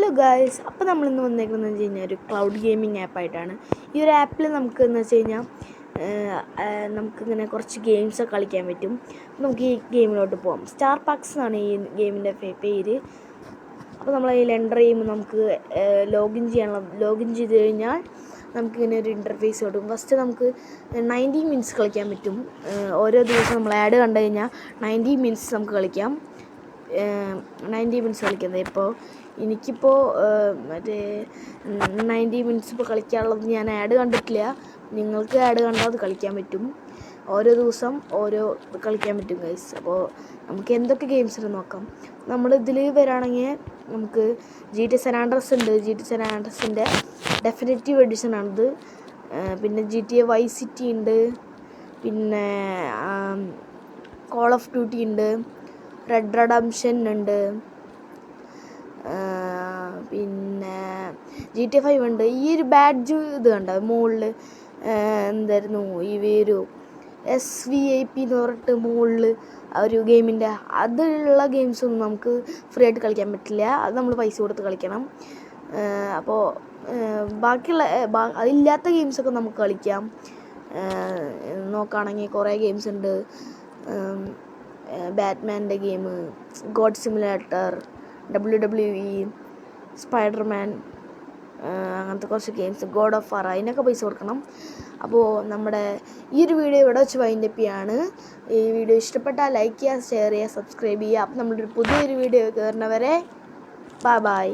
Hello guys, അപ്പോൾ നമ്മളിന്ന് വന്നേക്കുന്നതെന്ന് വെച്ച് കഴിഞ്ഞാൽ ഒരു ക്ലൗഡ് ഗെയിമിംഗ് ആപ്പായിട്ടാണ്. ഈ ഒരു ആപ്പിൽ നമുക്ക് എന്ന് വെച്ച് കഴിഞ്ഞാൽ നമുക്കിങ്ങനെ കുറച്ച് ഗെയിംസൊക്കെ കളിക്കാൻ പറ്റും. നമുക്ക് ഈ ഗെയിമിലോട്ട് പോകാം. സ്റ്റാർ പാക്സ് എന്നാണ് ഈ ഗെയിമിൻ്റെ പേര്. അപ്പോൾ നമ്മൾ അതിൽ എൻ്റർ ചെയ്യുമ്പോൾ നമുക്ക് ലോഗിൻ ചെയ്ത് കഴിഞ്ഞാൽ നമുക്കിങ്ങനെ ഒരു ഇൻ്റർഫേസ് കിട്ടും. ഫസ്റ്റ് നമുക്ക് 90 മിനിറ്റ്സ് കളിക്കാൻ പറ്റും. ഓരോ ദിവസം നമ്മൾ ആഡ് കണ്ടു കഴിഞ്ഞാൽ 90 മിനിറ്റ്സ് നമുക്ക് കളിക്കാം. 90 മിനിറ്റ്സ് കളിക്കുന്നത്. ഇപ്പോൾ എനിക്കിപ്പോൾ മറ്റേ 90 മിനിറ്റ്സ് ഇപ്പോൾ കളിക്കാനുള്ളത് ഞാൻ ആഡ് കണ്ടിട്ടില്ല. നിങ്ങൾക്ക് ആഡ് കണ്ടാൽ അത് കളിക്കാൻ പറ്റും. ഓരോ ദിവസം ഓരോ കളിക്കാൻ പറ്റും ഗൈസ്. അപ്പോൾ നമുക്ക് എന്തൊക്കെ ഗെയിംസ് ഉണ്ട് നോക്കാം. നമ്മൾ ഇതിൽ വരാണെങ്കിൽ നമുക്ക് GTA San Andreas ഉണ്ട്. GTA San Andreasൻ്റെ ഡെഫിനിറ്റീവ് എഡിഷനാണിത്. പിന്നെ GTA Vice City ഉണ്ട്. പിന്നെ കോൾ ഓഫ് ഡ്യൂട്ടി ഉണ്ട്. റെഡ് റെഡംഷൻ ഉണ്ട്. പിന്നെ GTA 5 ഉണ്ട്. ഈ ഒരു ബാഡ്ജ് ഇത് കണ്ട മുകളിൽ എന്തായിരുന്നു ഈ ഒരു SVIP എന്ന് പറഞ്ഞിട്ട് മുകളിൽ ഒരു ഗെയിമിൻ്റെ അതുള്ള ഗെയിംസൊന്നും നമുക്ക് ഫ്രീ ആയിട്ട് കളിക്കാൻ പറ്റില്ല. അത് നമ്മൾ പൈസ കൊടുത്ത് കളിക്കണം. അപ്പോൾ ബാക്കിയുള്ള അതില്ലാത്ത ഗെയിംസൊക്കെ നമുക്ക് കളിക്കാം. നോക്കുകയാണെങ്കിൽ കുറേ ഗെയിംസ് ഉണ്ട്. ബാറ്റ്മാൻ്റെ game, god simulator, WWE, Spiderman, അങ്ങനത്തെ കുറച്ച് ഗെയിംസ്, ഗോഡ് ഓഫ് വാർ, അതിനൊക്കെ പൈസ കൊടുക്കണം. അപ്പോൾ നമ്മുടെ ഈ ഒരു വീഡിയോ ഇവിടെ വെച്ച് വൈൻഡപ്പ് ചെയ്യാണ്. ഈ വീഡിയോ ഇഷ്ടപ്പെട്ടാൽ ലൈക്ക് ചെയ്യുക, ഷെയർ ചെയ്യുക, സബ്സ്ക്രൈബ് ചെയ്യുക. അപ്പോൾ നമ്മളൊരു പുതിയൊരു വീഡിയോ കയറുന്നവരെ ബൈ.